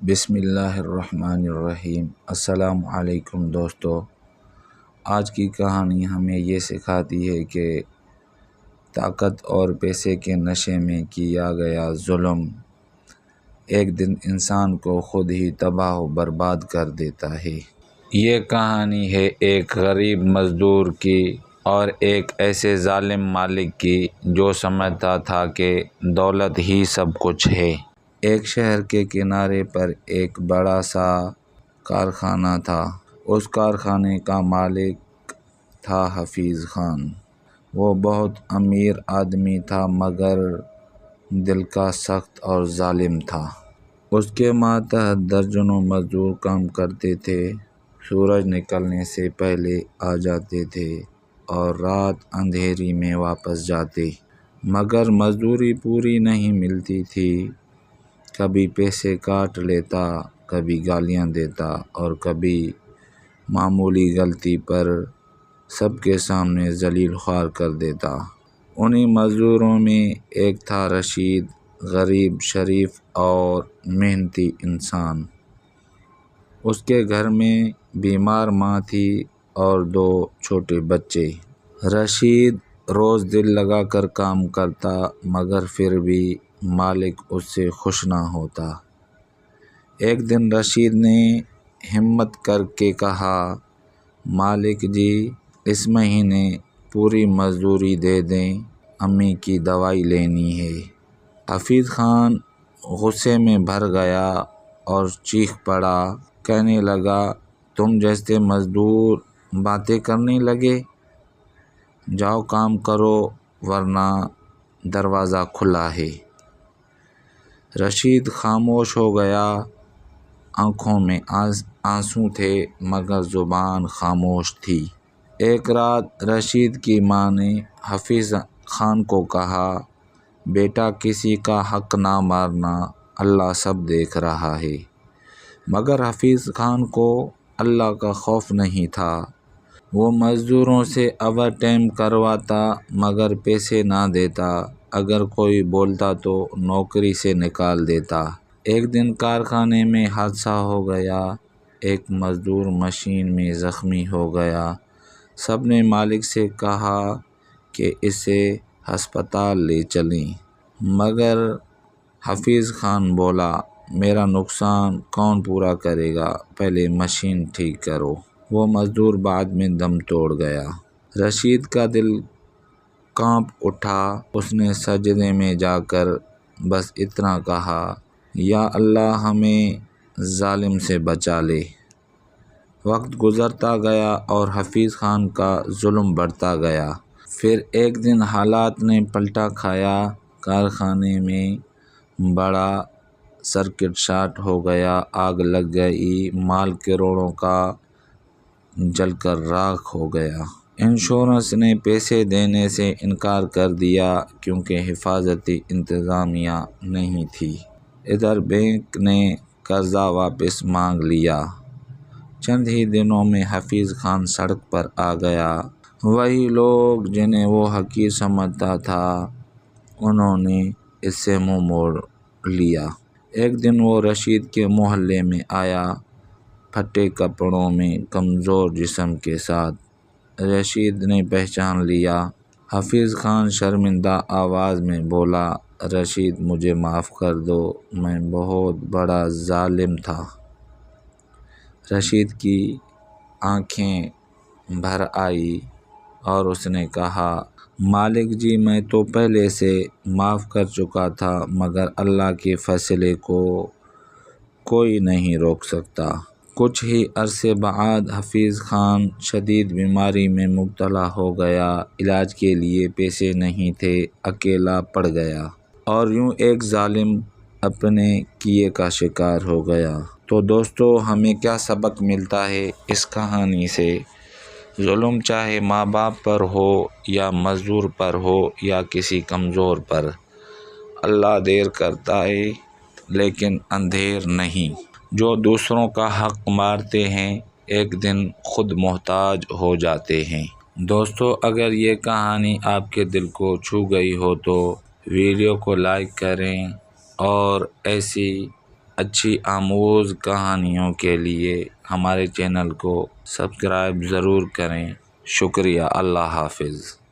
بسم اللہ الرحمن الرحیم۔ السلام علیکم دوستو، آج کی کہانی ہمیں یہ سکھاتی ہے کہ طاقت اور پیسے کے نشے میں کیا گیا ظلم ایک دن انسان کو خود ہی تباہ و برباد کر دیتا ہے۔ یہ کہانی ہے ایک غریب مزدور کی اور ایک ایسے ظالم مالک کی جو سمجھتا تھا کہ دولت ہی سب کچھ ہے۔ ایک شہر کے کنارے پر ایک بڑا سا کارخانہ تھا۔ اس کارخانے کا مالک تھا حفیظ خان۔ وہ بہت امیر آدمی تھا مگر دل کا سخت اور ظالم تھا۔ اس کے ماتحت درجنوں مزدور کام کرتے تھے۔ سورج نکلنے سے پہلے آ جاتے تھے اور رات اندھیری میں واپس جاتے، مگر مزدوری پوری نہیں ملتی تھی۔ کبھی پیسے کاٹ لیتا، کبھی گالیاں دیتا اور کبھی معمولی غلطی پر سب کے سامنے ذلیل خوار کر دیتا۔ انہی مزدوروں میں ایک تھا رشید، غریب، شریف اور محنتی انسان۔ اس کے گھر میں بیمار ماں تھی اور 2 چھوٹے بچے۔ رشید روز دل لگا کر کام کرتا مگر پھر بھی مالک اس سے خوش نہ ہوتا۔ ایک دن رشید نے ہمت کر کے کہا، مالک جی اس مہینے پوری مزدوری دے دیں، امی کی دوائی لینی ہے۔ حفیظ خان غصے میں بھر گیا اور چیخ پڑا، کہنے لگا تم جیسے مزدور باتیں کرنے لگے، جاؤ کام کرو ورنہ دروازہ کھلا ہے۔ رشید خاموش ہو گیا، آنکھوں میں آنسو تھے مگر زبان خاموش تھی۔ ایک رات رشید کی ماں نے حفیظ خان کو کہا، بیٹا کسی کا حق نہ مارنا، اللہ سب دیکھ رہا ہے۔ مگر حفیظ خان کو اللہ کا خوف نہیں تھا۔ وہ مزدوروں سے اوور ٹائم کرواتا مگر پیسے نہ دیتا، اگر کوئی بولتا تو نوکری سے نکال دیتا۔ ایک دن کارخانے میں حادثہ ہو گیا، ایک مزدور مشین میں زخمی ہو گیا۔ سب نے مالک سے کہا کہ اسے ہسپتال لے چلیں، مگر حفیظ خان بولا، میرا نقصان کون پورا کرے گا، پہلے مشین ٹھیک کرو۔ وہ مزدور بعد میں دم توڑ گیا۔ رشید کا دل کانپ اٹھا۔ اس نے سجدے میں جا کر بس اتنا کہا، یا اللہ ہمیں ظالم سے بچا لے۔ وقت گزرتا گیا اور حفیظ خان کا ظلم بڑھتا گیا۔ پھر ایک دن حالات نے پلٹا کھایا، کارخانے میں بڑا سرکٹ شارٹ ہو گیا، آگ لگ گئی، مال کروڑوں کا جل کر راکھ ہو گیا۔ انشورنس نے پیسے دینے سے انکار کر دیا کیونکہ حفاظتی انتظامیہ نہیں تھی۔ ادھر بینک نے قرضہ واپس مانگ لیا۔ چند ہی دنوں میں حفیظ خان سڑک پر آ گیا۔ وہی لوگ جنہیں وہ حقیر سمجھتا تھا انہوں نے اس سے منہ موڑ لیا۔ ایک دن وہ رشید کے محلے میں آیا، پھٹے کپڑوں میں، کمزور جسم کے ساتھ۔ رشید نے پہچان لیا۔ حفیظ خان شرمندہ آواز میں بولا، رشید مجھے معاف کر دو، میں بہت بڑا ظالم تھا۔ رشید کی آنکھیں بھر آئیں اور اس نے کہا، مالک جی میں تو پہلے سے معاف کر چکا تھا مگر اللہ کے فیصلے کو کوئی نہیں روک سکتا۔ کچھ ہی عرصے بعد حفیظ خان شدید بیماری میں مبتلا ہو گیا۔ علاج کے لیے پیسے نہیں تھے، اکیلا پڑ گیا اور یوں ایک ظالم اپنے کیے کا شکار ہو گیا۔ تو دوستو ہمیں کیا سبق ملتا ہے اس کہانی سے؟ ظلم چاہے ماں باپ پر ہو یا مزدور پر ہو یا کسی کمزور پر، اللہ دیر کرتا ہے لیکن اندھیر نہیں۔ جو دوسروں کا حق مارتے ہیں ایک دن خود محتاج ہو جاتے ہیں۔ دوستو اگر یہ کہانی آپ کے دل کو چھو گئی ہو تو ویڈیو کو لائک کریں اور ایسی اچھی آموز کہانیوں کے لیے ہمارے چینل کو سبسکرائب ضرور کریں۔ شکریہ۔ اللہ حافظ۔